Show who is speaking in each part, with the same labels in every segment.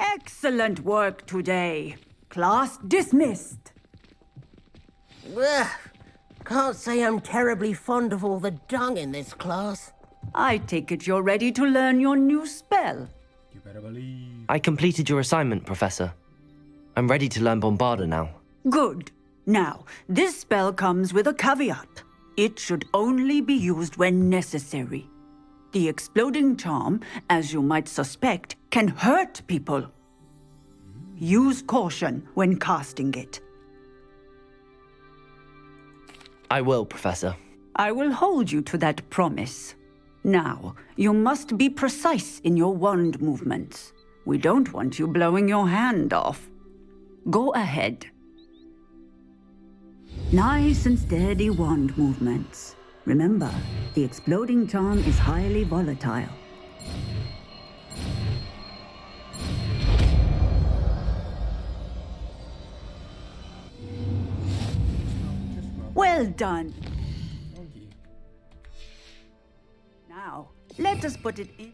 Speaker 1: Excellent work today. Class dismissed.
Speaker 2: Ugh. Can't say I'm terribly fond of all the dung in this class.
Speaker 1: I take it you're ready to learn your new spell.
Speaker 3: You better believe.
Speaker 4: I completed your assignment, Professor. I'm ready to learn Bombarda now.
Speaker 1: Good. Now, this spell comes with a caveat. It should only be used when necessary. The exploding charm, as you might suspect, can hurt people. Use caution when casting it.
Speaker 4: I will, Professor.
Speaker 1: I will hold you to that promise. Now, you must be precise in your wand movements. We don't want you blowing your hand off. Go ahead. Nice and steady wand movements. Remember, the exploding charm is highly volatile. Well done. Now, let us put it in.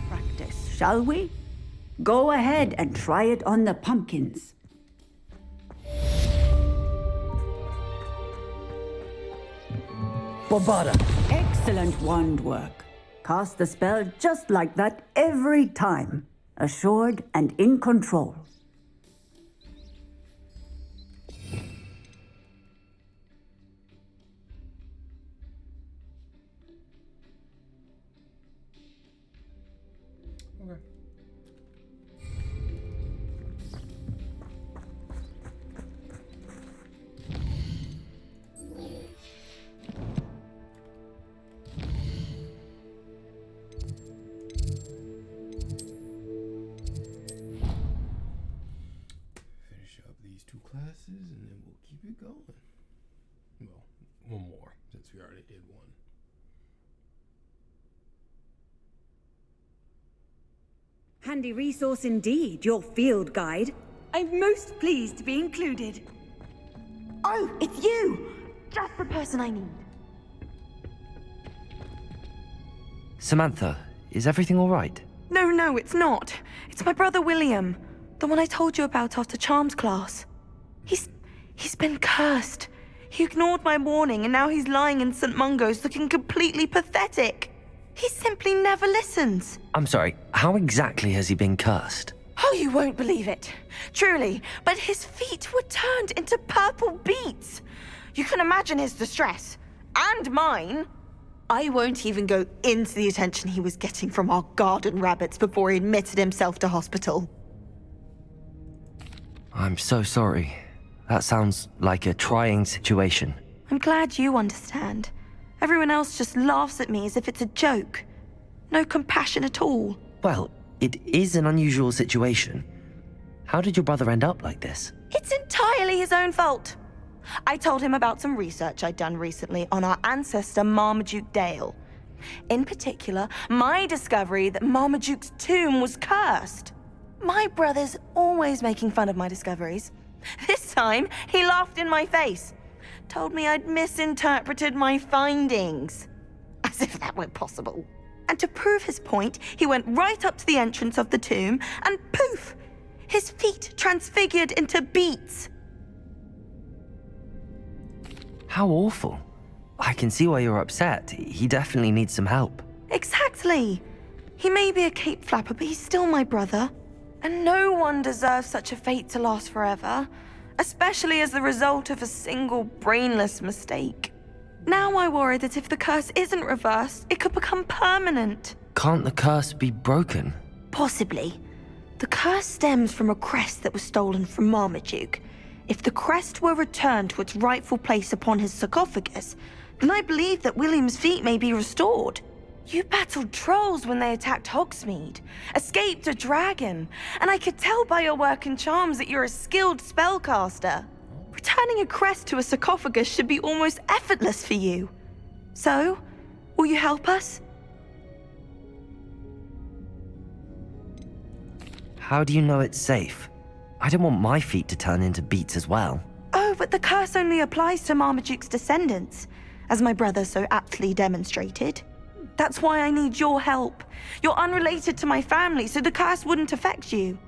Speaker 1: Practice, shall we? Go ahead and try it on the pumpkins.
Speaker 4: Bombarda!
Speaker 1: Excellent wand work. Cast the spell just like that every time. Assured and in control.
Speaker 3: Okay. Finish up these two classes and then we'll keep it going. Well, one more since we already did one.
Speaker 5: Handy resource indeed, your field guide.
Speaker 6: I'm most pleased to be included.
Speaker 5: Oh, it's you!
Speaker 6: Just the person I need.
Speaker 4: Samantha, is everything all right?
Speaker 6: No, it's not. It's my brother William, the one I told you about after Charms class. He's been cursed. He ignored my warning and now he's lying in St. Mungo's looking completely pathetic. He simply never listens.
Speaker 4: I'm sorry, how exactly has he been cursed?
Speaker 6: Oh, you won't believe it. Truly, but his feet were turned into purple beets. You can imagine his distress. And mine. I won't even go into the attention he was getting from our garden rabbits before he admitted himself to hospital.
Speaker 4: I'm so sorry. That sounds like a trying situation.
Speaker 6: I'm glad you understand. Everyone else just laughs at me as if it's a joke. No compassion at all.
Speaker 4: Well, it is an unusual situation. How did your brother end up like this?
Speaker 6: It's entirely his own fault. I told him about some research I'd done recently on our ancestor Marmaduke Dale. In particular, my discovery that Marmaduke's tomb was cursed. My brother's always making fun of my discoveries. This time, he laughed in my face. Told me I'd misinterpreted my findings. As if that were possible. And to prove his point, he went right up to the entrance of the tomb and poof! His feet transfigured into beets.
Speaker 4: How awful. I can see why you're upset. He definitely needs some help.
Speaker 6: Exactly. He may be a cape flapper, but he's still my brother. And no one deserves such a fate to last forever, especially as the result of a single brainless mistake. Now I worry that if the curse isn't reversed, it could become permanent.
Speaker 4: Can't the curse be broken?
Speaker 6: Possibly. The curse stems from a crest that was stolen from Marmaduke. If the crest were returned to its rightful place upon his sarcophagus, then I believe that William's feet may be restored. You battled trolls when they attacked Hogsmeade, escaped a dragon, and I could tell by your work and charms that you're a skilled spellcaster. Returning a crest to a sarcophagus should be almost effortless for you. So, will you help us?
Speaker 4: How do you know it's safe? I don't want my feet to turn into beets as well.
Speaker 6: Oh, but the curse only applies to Marmaduke's descendants, as my brother so aptly demonstrated. That's why I need your help. You're unrelated to my family, so the curse wouldn't affect you.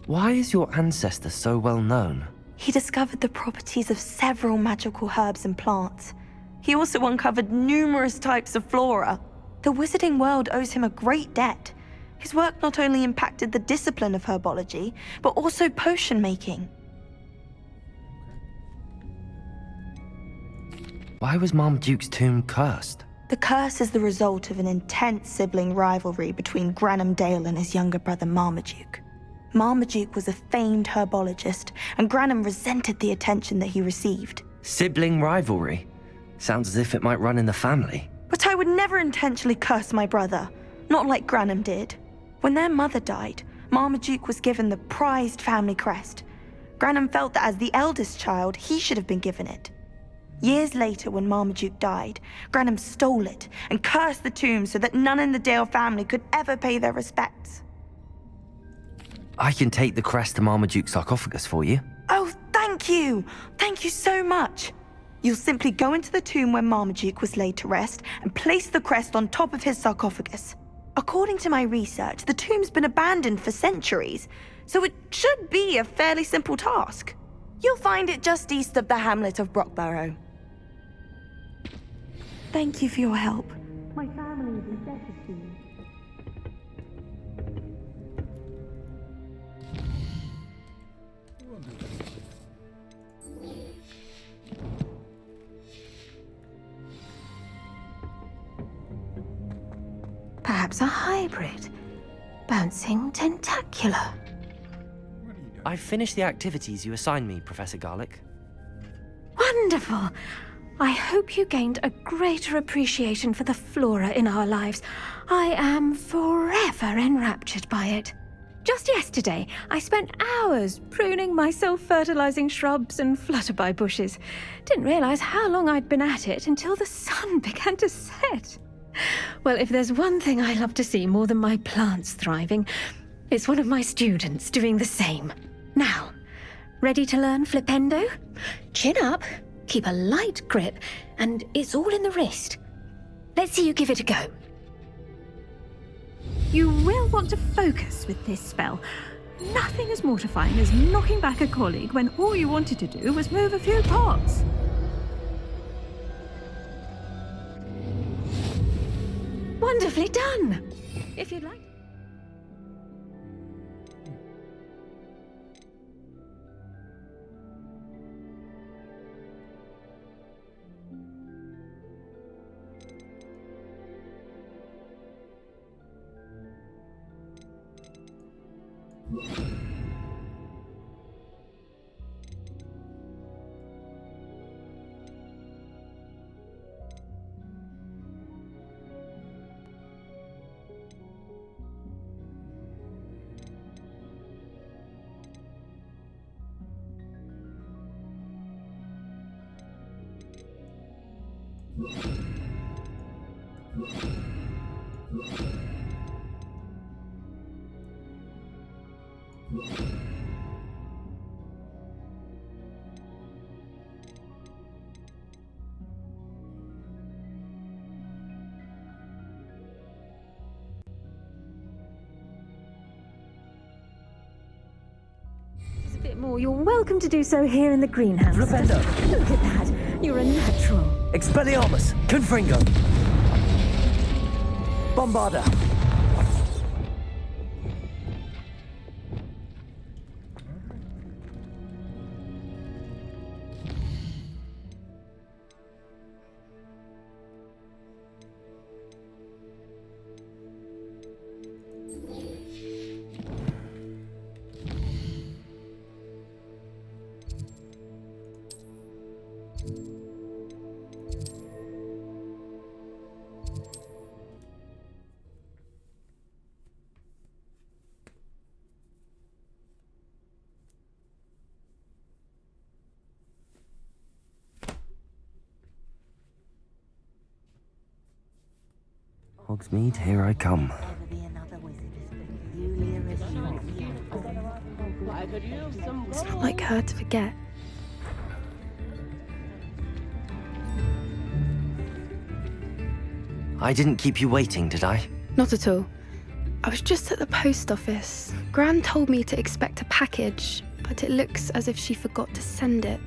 Speaker 4: Why is your ancestor so well known?
Speaker 6: He discovered the properties of several magical herbs and plants. He also uncovered numerous types of flora. The wizarding world owes him a great debt. His work not only impacted the discipline of herbology, but also potion making.
Speaker 4: Why was Marmaduke's tomb cursed?
Speaker 6: The curse is the result of an intense sibling rivalry between Granham Dale and his younger brother Marmaduke. Marmaduke was a famed herbologist, and Granham resented the attention that he received.
Speaker 4: Sibling rivalry? Sounds as if it might run in the family.
Speaker 6: But I would never intentionally curse my brother, not like Granham did. When their mother died, Marmaduke was given the prized family crest. Granham felt that as the eldest child, he should have been given it. Years later, when Marmaduke died, Granham stole it and cursed the tomb so that none in the Dale family could ever pay their respects.
Speaker 4: I can take the crest to Marmaduke's sarcophagus for you.
Speaker 6: Oh, thank you! Thank you so much! You'll simply go into the tomb where Marmaduke was laid to rest and place the crest on top of his sarcophagus. According to my research, the tomb's been abandoned for centuries, so it should be a fairly simple task. You'll find it just east of the hamlet of Brockborough. Thank you for your help. My family is indebted to you.
Speaker 7: Perhaps a hybrid. Bouncing tentacular.
Speaker 4: I've finished the activities you assigned me, Professor Garlick.
Speaker 7: Wonderful! I hope you gained a greater appreciation for the flora in our lives. I am forever enraptured by it. Just yesterday, I spent hours pruning my self-fertilizing shrubs and flutterby bushes. Didn't realize how long I'd been at it until the sun began to set. Well, if there's one thing I love to see more than my plants thriving, it's one of my students doing the same. Now, ready to learn Flipendo? Chin up, keep a light grip, and it's all in the wrist. Let's see you give it a go.
Speaker 5: You will want to focus with this spell. Nothing as mortifying as knocking back a colleague when all you wanted to do was move a few pots.
Speaker 7: Wonderfully done! If you'd like.
Speaker 5: A bit more. You're welcome to do so here in the greenhouse.
Speaker 8: Flipendo!
Speaker 5: Look at that. You're a natural.
Speaker 8: Expelliarmus! Confringo! Bombarda!
Speaker 4: Hogsmeade, here I come.
Speaker 9: It's not like her to forget.
Speaker 4: I didn't keep you waiting, did I?
Speaker 9: Not at all. I was just at the post office. Gran told me to expect a package, but it looks as if she forgot to send it.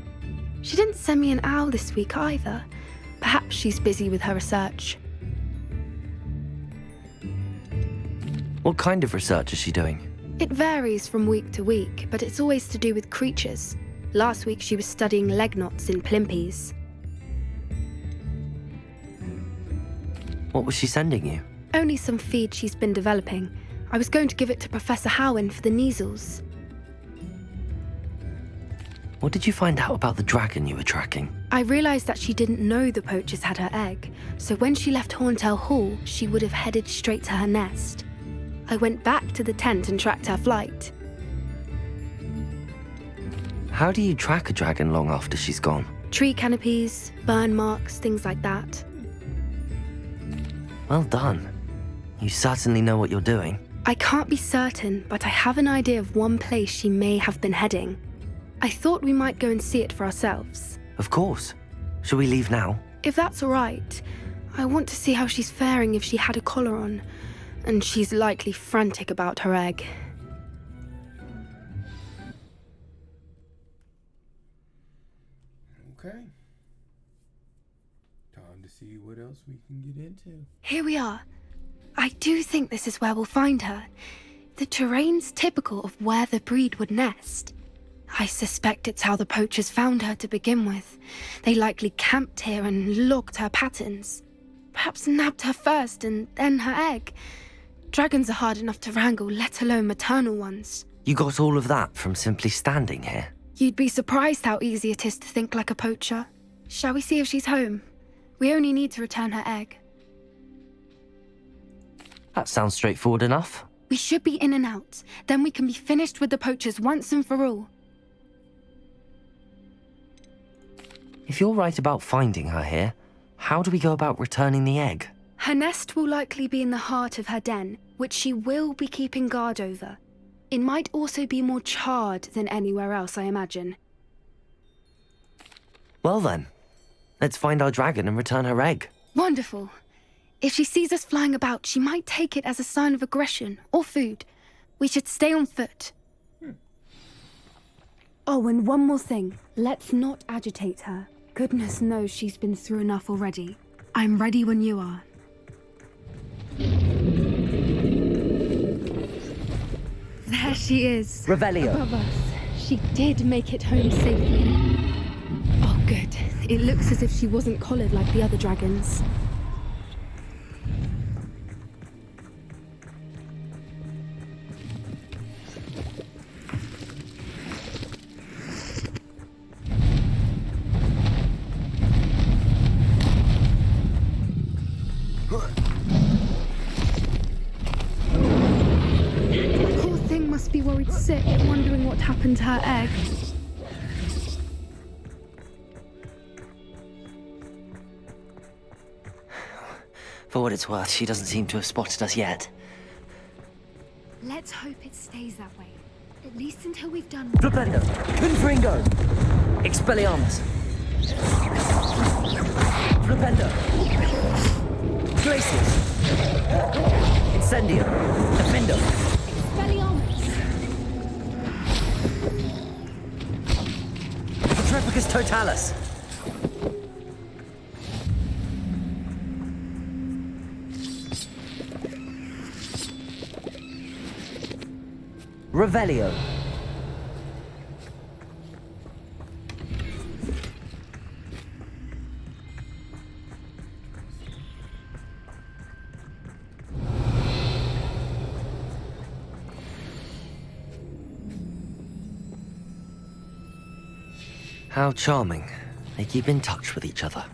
Speaker 9: She didn't send me an owl this week either. Perhaps she's busy with her research.
Speaker 4: What kind of research is she doing?
Speaker 9: It varies from week to week, but it's always to do with creatures. Last week she was studying leg knots in plimpies.
Speaker 4: What was she sending you?
Speaker 9: Only some feed she's been developing. I was going to give it to Professor Howen for the measles.
Speaker 4: What did you find out about the dragon you were tracking?
Speaker 9: I realised that she didn't know the poachers had her egg, so when she left Horntail Hall, she would have headed straight to her nest. I went back to the tent and tracked her flight.
Speaker 4: How do you track a dragon long after she's gone?
Speaker 9: Tree canopies, burn marks, things like that.
Speaker 4: Well done. You certainly know what you're doing.
Speaker 9: I can't be certain, but I have an idea of one place she may have been heading. I thought we might go and see it for ourselves.
Speaker 4: Of course. Shall we leave now?
Speaker 9: If that's all right. I want to see how she's faring if she had a collar on. And she's likely frantic about her egg.
Speaker 3: Okay. Time to see what else we can get into.
Speaker 9: Here we are. I do think this is where we'll find her. The terrain's typical of where the breed would nest. I suspect it's how the poachers found her to begin with. They likely camped here and logged her patterns. Perhaps nabbed her first and then her egg. Dragons are hard enough to wrangle, let alone maternal ones.
Speaker 4: You got all of that from simply standing here?
Speaker 9: You'd be surprised how easy it is to think like a poacher. Shall we see if she's home? We only need to return her egg.
Speaker 4: That sounds straightforward enough.
Speaker 9: We should be in and out. Then we can be finished with the poachers once and for all.
Speaker 4: If you're right about finding her here, how do we go about returning the egg?
Speaker 9: Her nest will likely be in the heart of her den, which she will be keeping guard over. It might also be more charred than anywhere else, I imagine.
Speaker 4: Well then, let's find our dragon and return her egg.
Speaker 9: Wonderful. If she sees us flying about, she might take it as a sign of aggression or food. We should stay on foot. Oh, and one more thing. Let's not agitate her. Goodness knows she's been through enough already. I'm ready when you are. There she is.
Speaker 8: Revelio.
Speaker 9: Above us. She did make it home safely. Oh, good. It looks as if she wasn't collared like the other dragons. Be worried sick, wondering what happened to her egg.
Speaker 4: For what it's worth, she doesn't seem to have spotted us yet.
Speaker 9: Let's hope it stays that way. At least until we've done...
Speaker 8: Flipendo. Confringo. Expelliarmus. Flipendo. Glacius. Incendio. Defendo. Trepicus totalis. Revelio.
Speaker 4: How charming. They keep in touch with each other.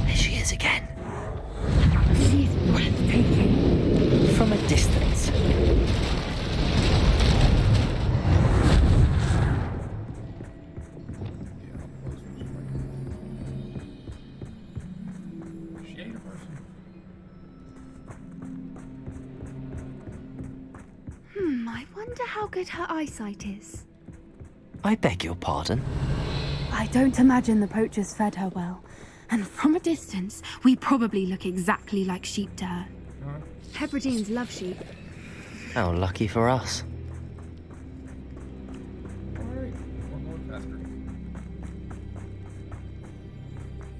Speaker 4: There she is again.
Speaker 9: She's breathtaking.
Speaker 4: From a distance.
Speaker 9: good her eyesight is?
Speaker 4: I beg your pardon?
Speaker 9: I don't imagine the poachers fed her well. And from a distance, we probably look exactly like sheep to her. Hebrideans love sheep.
Speaker 4: How lucky for us.
Speaker 3: Alright, we're going faster.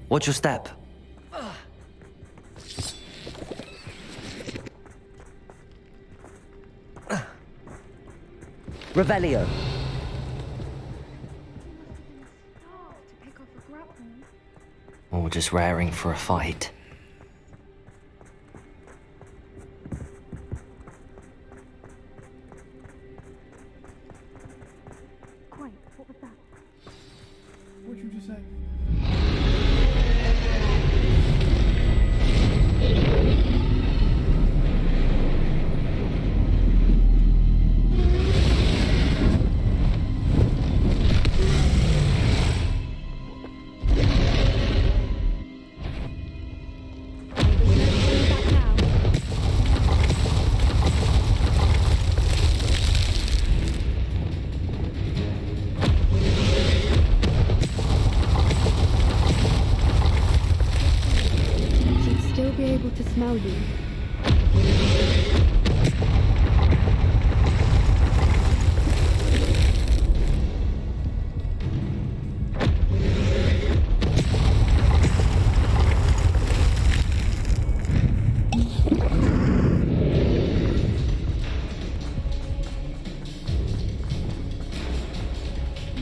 Speaker 4: Watch your step.
Speaker 8: Revelio.
Speaker 4: Or just raring for a fight.
Speaker 9: Quite, what was that?
Speaker 3: What'd you just say?
Speaker 9: She'd still be able to smell you.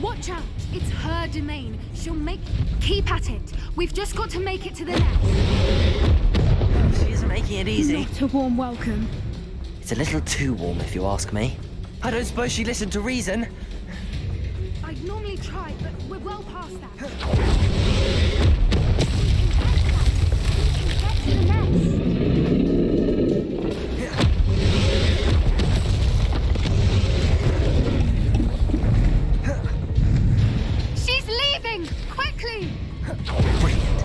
Speaker 9: Watch out! It's her domain. She'll make... Keep at it. We've just got to make it to the nest.
Speaker 4: She isn't making it easy.
Speaker 9: Not a warm welcome.
Speaker 4: It's a little too warm, if you ask me. I don't suppose she listened to reason.
Speaker 9: I'd normally try, but we're well past that. We can get to the nest. She's leaving! Quickly!
Speaker 4: Brilliant.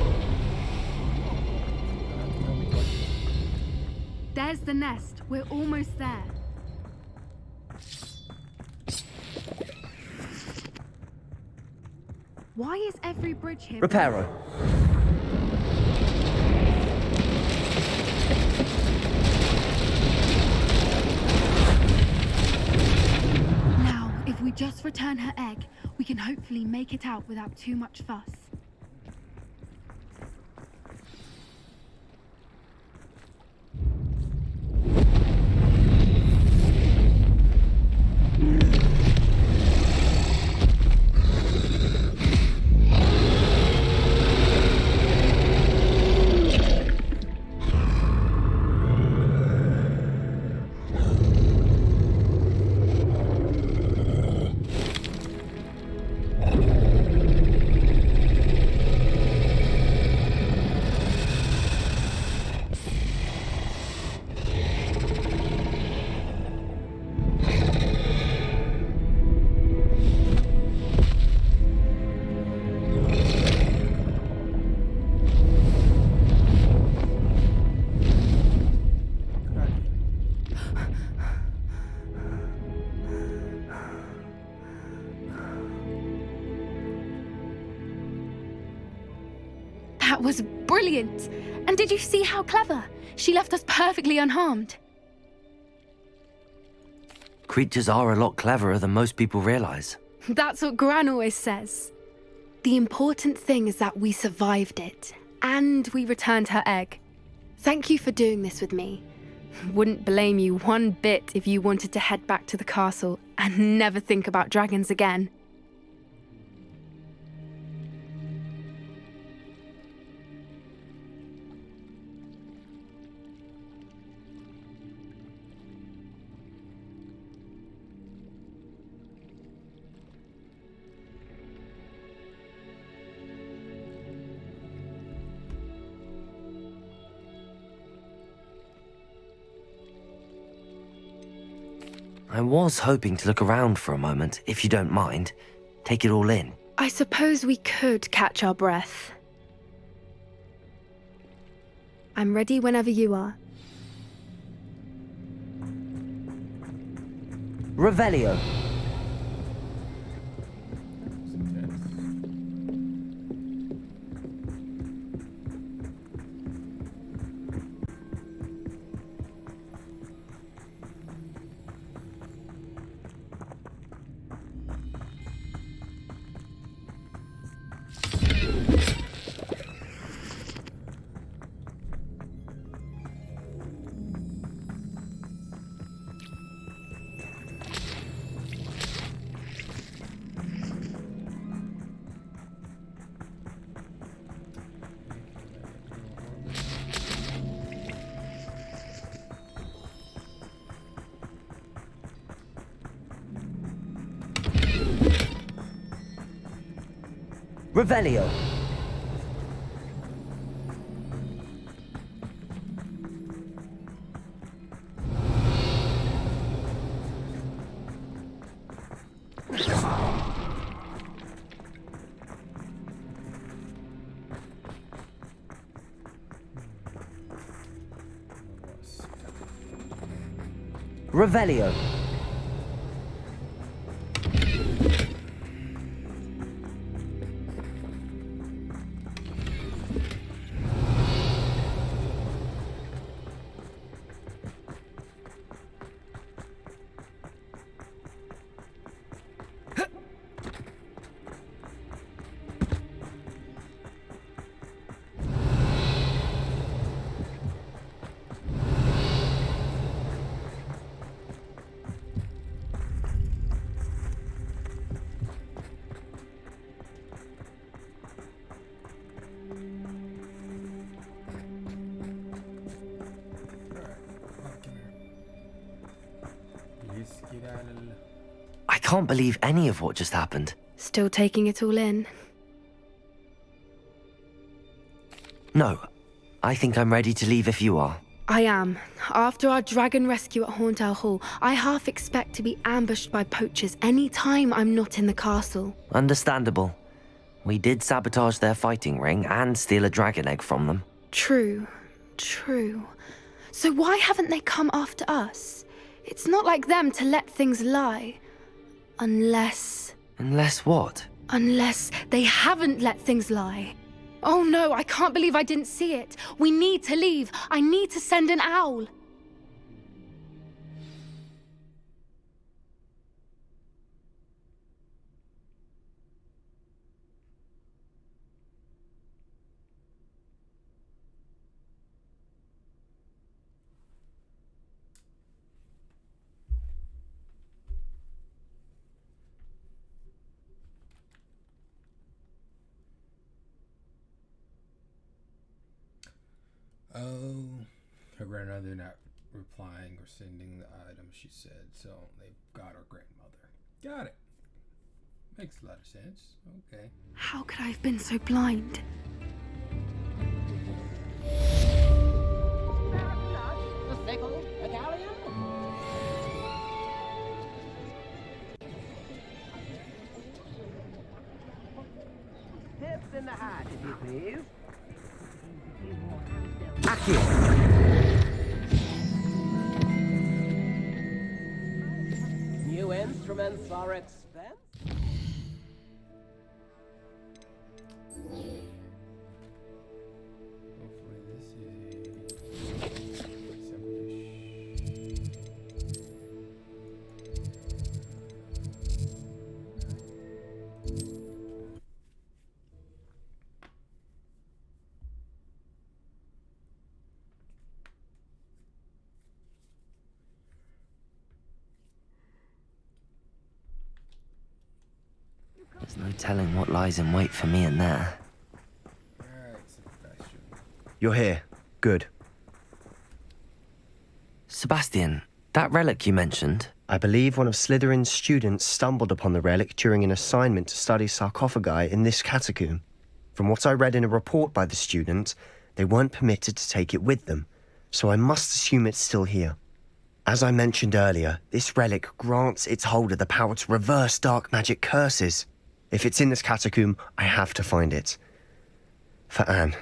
Speaker 9: There's the nest. We're almost there. Why is every bridge here?
Speaker 8: Reparo.
Speaker 9: Now, if we just return her egg, we can hopefully make it out without too much fuss. That was brilliant! And did you see how clever? She left us perfectly unharmed.
Speaker 4: Creatures are a lot cleverer than most people realize.
Speaker 9: That's what Gran always says. The important thing is that we survived it, and we returned her egg. Thank you for doing this with me. Wouldn't blame you one bit if you wanted to head back to the castle and never think about dragons again.
Speaker 4: I was hoping to look around for a moment, if you don't mind. Take it all in.
Speaker 9: I suppose we could catch our breath. I'm ready whenever you are.
Speaker 4: Revelio. Revelio. Revelio. I can't believe any of what just happened.
Speaker 9: Still taking it all in.
Speaker 4: No, I think I'm ready to leave if you are.
Speaker 9: I am. After our dragon rescue at Horndale Hall, I half expect to be ambushed by poachers any time I'm not in the castle.
Speaker 4: Understandable. We did sabotage their fighting ring and steal a dragon egg from them.
Speaker 9: True. So why haven't they come after us? It's not like them to let things lie. Unless
Speaker 4: what?
Speaker 9: Unless they haven't let things lie. Oh no, I can't believe I didn't see it. We need to leave. I need to send an owl.
Speaker 3: Oh, her grandmother not replying or sending the item, she said. So they've got her grandmother. Got it. Makes a lot of sense. Okay.
Speaker 9: How could I have been so blind?
Speaker 2: The sickle, a galleon. Tips in the hat, if you please. New instruments are expensive.
Speaker 3: Hopefully this is
Speaker 4: There's no telling what lies in wait for me in there.
Speaker 3: Alright, Sebastian.
Speaker 10: You're here. Good.
Speaker 4: Sebastian, that relic you mentioned,
Speaker 10: I believe one of Slytherin's students stumbled upon the relic during an assignment to study sarcophagi in this catacomb. From what I read in a report by the student, they weren't permitted to take it with them, so I must assume it's still here. As I mentioned earlier, this relic grants its holder the power to reverse dark magic curses. If it's in this catacomb, I have to find it. For Anne.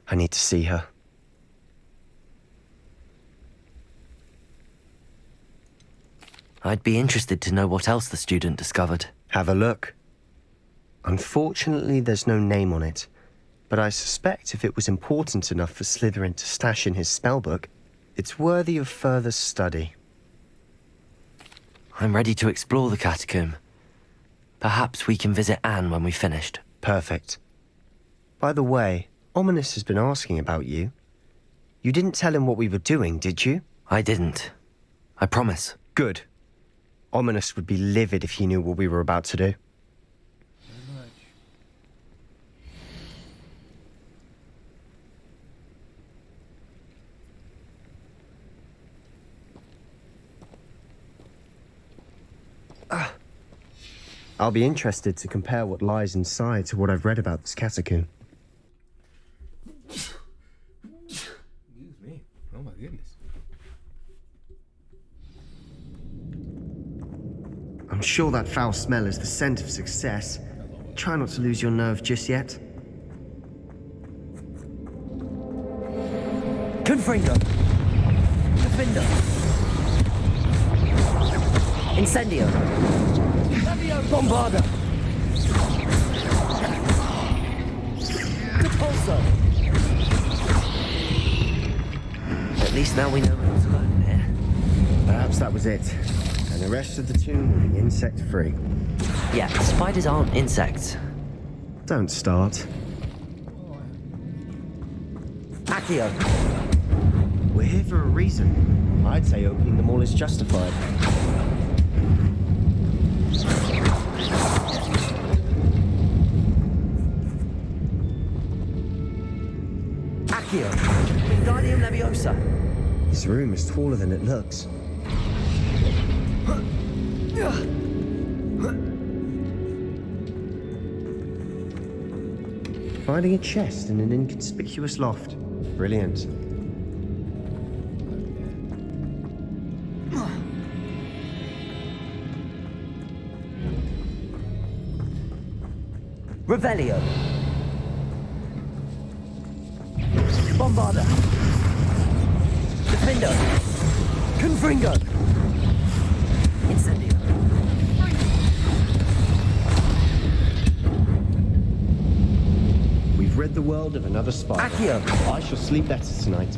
Speaker 10: I need to see her.
Speaker 4: I'd be interested to know what else the student discovered.
Speaker 10: Have a look. Unfortunately, there's no name on it, but I suspect if it was important enough for Slytherin to stash in his spellbook, it's worthy of further study.
Speaker 4: I'm ready to explore the catacomb. Perhaps we can visit Anne when we've finished.
Speaker 10: Perfect. By the way, Ominous has been asking about you. You didn't tell him what we were doing, did you?
Speaker 4: I didn't. I promise.
Speaker 10: Good. Ominous would be livid if he knew what we were about to do. I'll be interested to compare what lies inside to what I've read about this catacomb.
Speaker 3: Excuse me. Oh my goodness.
Speaker 10: I'm sure that foul smell is the scent of success. Try not to lose your nerve just yet.
Speaker 8: Confringo. Defender. Incendio. Bombarda. Repulso.
Speaker 4: At least now we know who's alone in here.
Speaker 10: Perhaps that was it. And the rest of the tomb will be insect-free.
Speaker 4: Yeah, spiders aren't insects.
Speaker 10: Don't start.
Speaker 8: Accio.
Speaker 10: We're here for a reason. I'd say opening them all is justified.
Speaker 8: Accio. Wingardium Leviosa.
Speaker 10: This room is taller than it looks. Finding a chest in an inconspicuous loft. Brilliant.
Speaker 8: Revelio. Bombarda. Defender. Confringo. Incendio.
Speaker 10: We've rid the world of another spider.
Speaker 8: Accio.
Speaker 10: I shall sleep better tonight.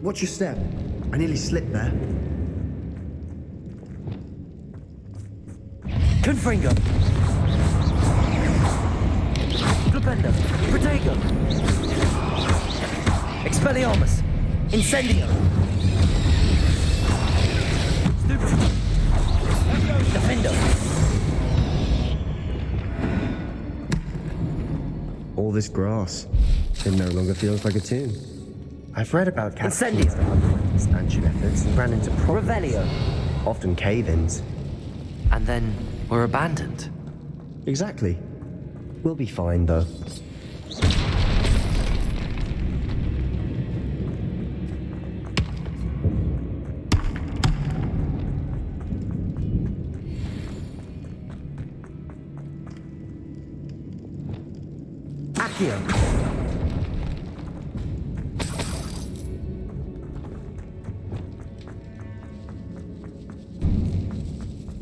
Speaker 10: Watch your step. I nearly slipped there.
Speaker 8: Confringo. Flipendo. Protego. Expelliarmus. Incendio. Defendo.
Speaker 10: All this grass. It no longer feels like a tomb. I've read about catacombs
Speaker 8: Incendio.
Speaker 10: that underwent expansion efforts and ran into problems.
Speaker 8: Revelio.
Speaker 10: Often cave-ins.
Speaker 4: And then we're abandoned.
Speaker 10: Exactly. We'll be fine, though.
Speaker 8: Accio.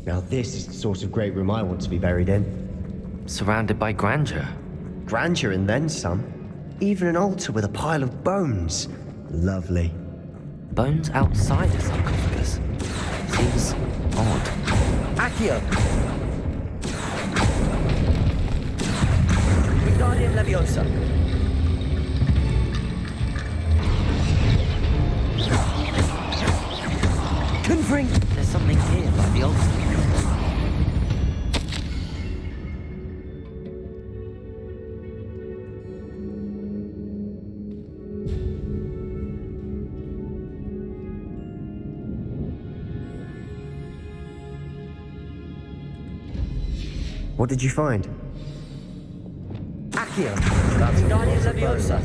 Speaker 10: Now this is the sort of great room I want to be buried in.
Speaker 4: Surrounded by grandeur.
Speaker 10: Grandeur and then some. Even an altar with a pile of bones. Lovely.
Speaker 4: Bones outside a sarcophagus. Seems odd.
Speaker 8: Accio. Wingardium Leviosa. Confring.
Speaker 4: There's something here by the altar.
Speaker 10: What did you find?
Speaker 8: Accio.
Speaker 10: That's
Speaker 8: Wingardium Leviosa.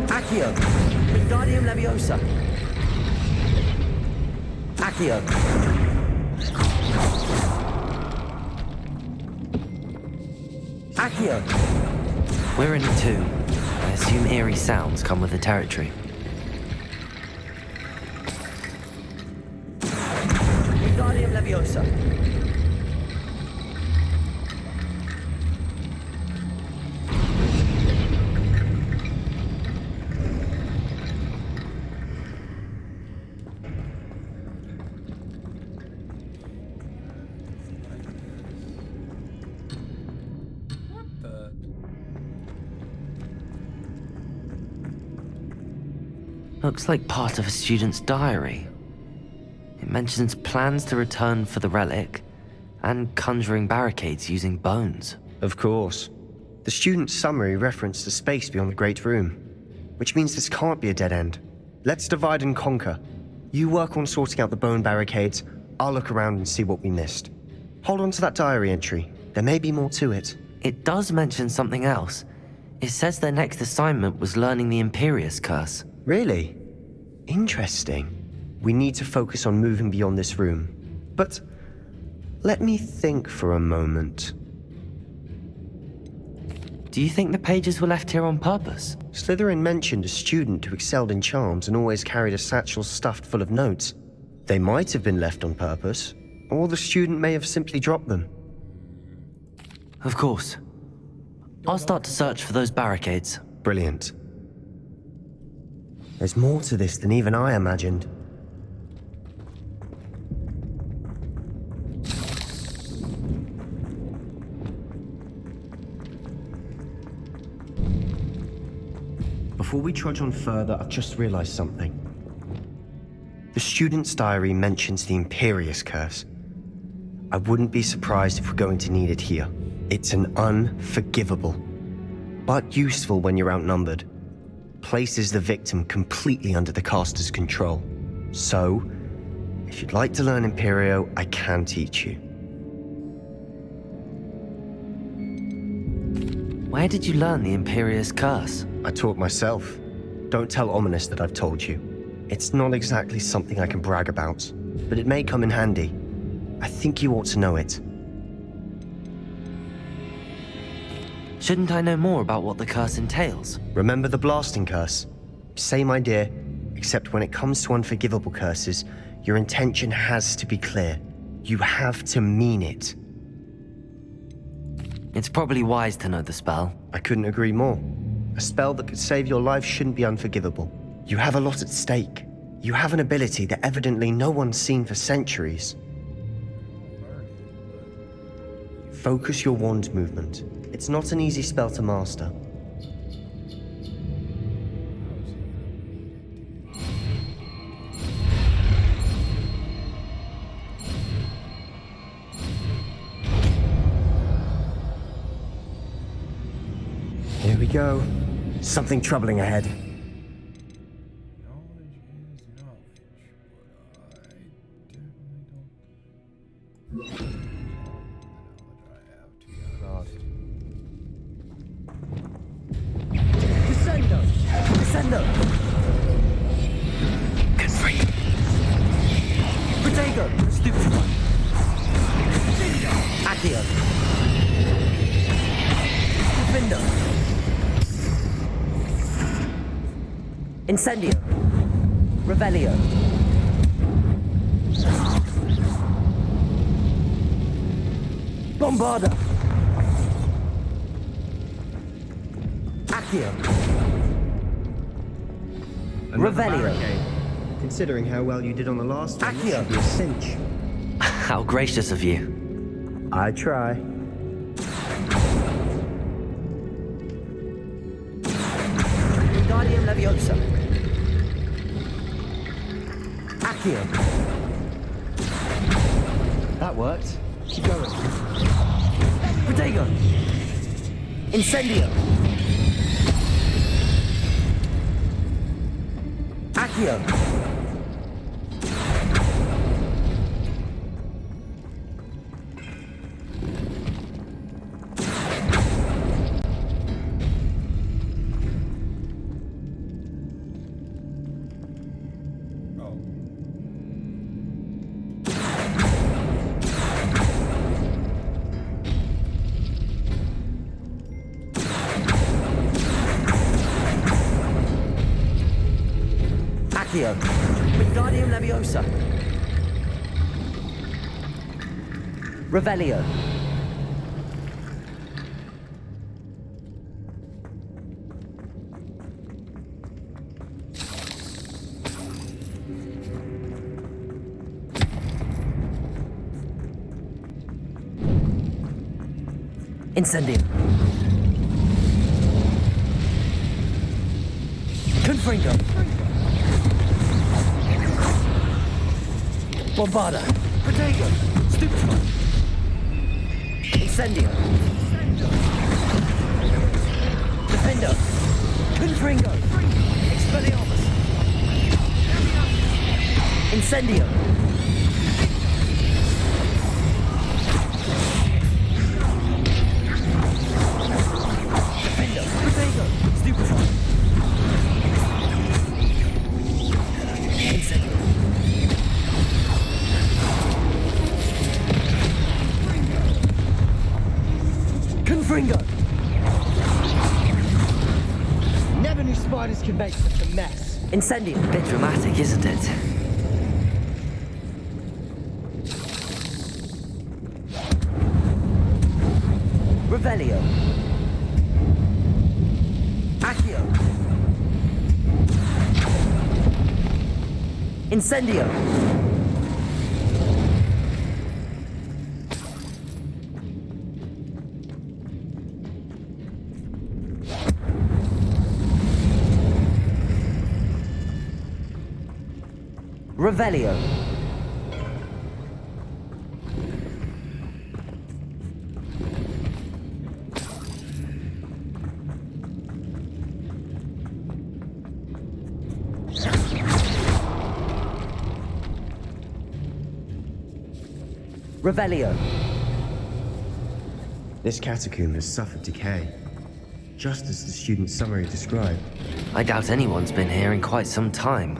Speaker 8: Accio. Wingardium Leviosa. Accio. Accio.
Speaker 4: We're in a tomb. I assume eerie sounds come with the territory.
Speaker 8: Wingardium Leviosa.
Speaker 4: Looks like part of a student's diary. It mentions plans to return for the relic and conjuring barricades using bones.
Speaker 10: Of course. The student's summary referenced a space beyond the Great Room, which means this can't be a dead end. Let's divide and conquer. You work on sorting out the bone barricades, I'll look around and see what we missed. Hold on to that diary entry. There may be more to it.
Speaker 4: It does mention something else. It says their next assignment was learning the Imperius Curse.
Speaker 10: Really? Interesting. We need to focus on moving beyond this room. But let me think for a moment.
Speaker 4: Do you think the pages were left here on purpose?
Speaker 10: Slytherin mentioned a student who excelled in charms and always carried a satchel stuffed full of notes. They might have been left on purpose, or the student may have simply dropped them.
Speaker 4: Of course. I'll start to search for those barricades.
Speaker 10: Brilliant. There's more to this than even I imagined. Before we trudge on further, I've just realized something. The student's diary mentions the Imperius Curse. I wouldn't be surprised if we're going to need it here. It's an unforgivable, but useful when you're outnumbered. Places the victim completely under the caster's control. So, if you'd like to learn Imperio, I can teach you.
Speaker 4: Where did you learn the Imperius Curse?
Speaker 10: I taught myself. Don't tell Ominous that I've told you. It's not exactly something I can brag about, but it may come in handy. I think you ought to know it.
Speaker 4: Shouldn't I know more about what the curse entails?
Speaker 10: Remember the blasting curse? Same idea, except when it comes to unforgivable curses, your intention has to be clear. You have to mean it.
Speaker 4: It's probably wise to know the spell.
Speaker 10: I couldn't agree more. A spell that could save your life shouldn't be unforgivable. You have a lot at stake. You have an ability that evidently no one's seen for centuries. Focus your wand movement. It's not an easy spell to master. Here we go. Something troubling ahead.
Speaker 3: Knowledge is knowledge, but I definitely don't.
Speaker 8: Descendo! Descendo!
Speaker 4: Confree.
Speaker 8: Protego! Stupid one! Accio! Defendo! Incendio! Revelio! Bombarda! Accio! Revelio!
Speaker 10: Considering how well you did on the last one, this
Speaker 8: Accio!
Speaker 10: should be a cinch.
Speaker 4: How gracious of you.
Speaker 10: I try.
Speaker 8: Wingardium Leviosa! Accio! That worked. Keep going. Protego! Incendio! Accio! Accio. Wingardium Leviosa. Revelio. Incendium. Confringo. Bombarda. Protego. Stupefy. Incendio. Defendo. Confringo. Expelliarmus. Incendio. Defendo. Protego. Stupefy. Incendio. Confringo. Never knew spiders could make such a mess. Incendio.
Speaker 4: Bit dramatic, isn't it?
Speaker 8: Revelio. Accio. Incendio. Revelio. Revelio.
Speaker 10: This catacomb has suffered decay, just as the student's summary described.
Speaker 4: I doubt anyone's been here in quite some time.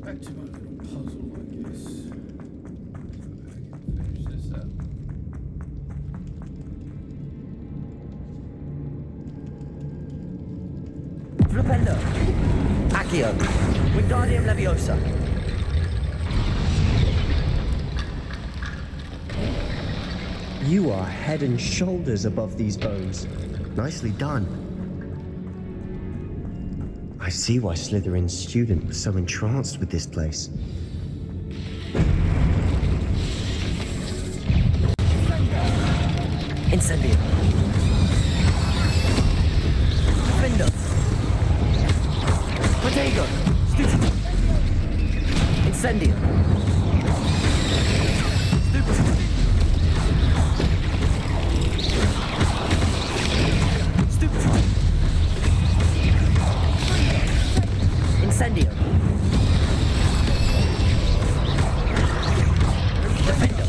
Speaker 3: Back to my little puzzle, I guess. So that I can finish this up.
Speaker 8: Flipendo. Accio. Wingardium Leviosa.
Speaker 10: You are head and shoulders above these bones. Nicely done. I see why Slytherin's student was so entranced with this place.
Speaker 8: Incendio. Defendo. Protego. Stupefy. Incendio. Stupefy. Stupefy. Incendio. Defendo.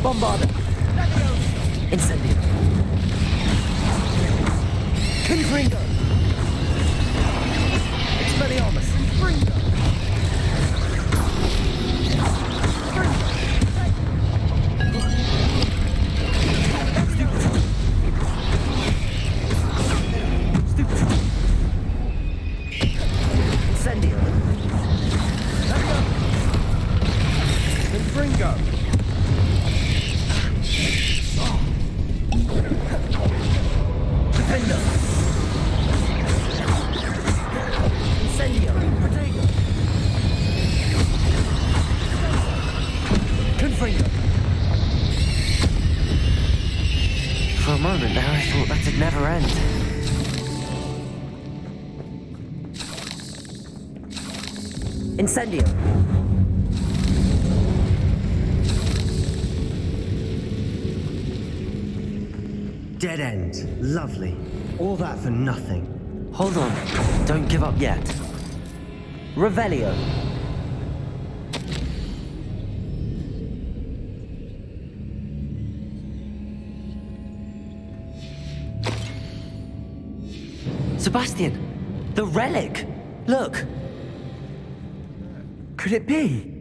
Speaker 8: Bombarda. Incendio. Confringo. Expelliarmus. Incendio.
Speaker 3: Confringo!
Speaker 8: Defendo. Incendio. Protego. Confringo.
Speaker 4: For a moment there, I thought that'd never end.
Speaker 8: Incendio.
Speaker 10: Dead end. Lovely. All that for nothing.
Speaker 4: Hold on, don't give up yet.
Speaker 8: Revelio.
Speaker 4: Sebastian, the relic! Look!
Speaker 8: Could it be?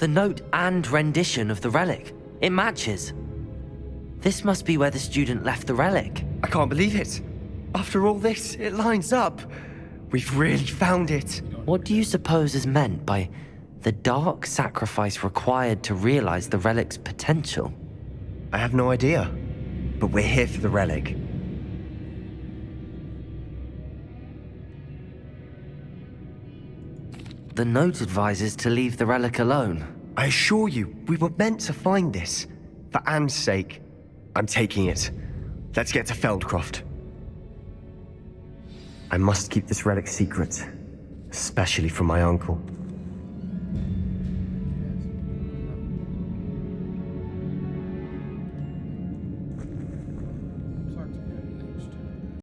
Speaker 4: The note and rendition of the relic. It matches. This must be where the student left the relic.
Speaker 10: I can't believe it. After all this, it lines up. We've really found it.
Speaker 4: What do you suppose is meant by the dark sacrifice required to realize the relic's potential?
Speaker 10: I have no idea, but we're here for the relic.
Speaker 4: The note advises to leave the relic alone.
Speaker 10: I assure you, we were meant to find this. For Anne's sake, I'm taking it. Let's get to Feldcroft. I must keep this relic secret, especially from my uncle.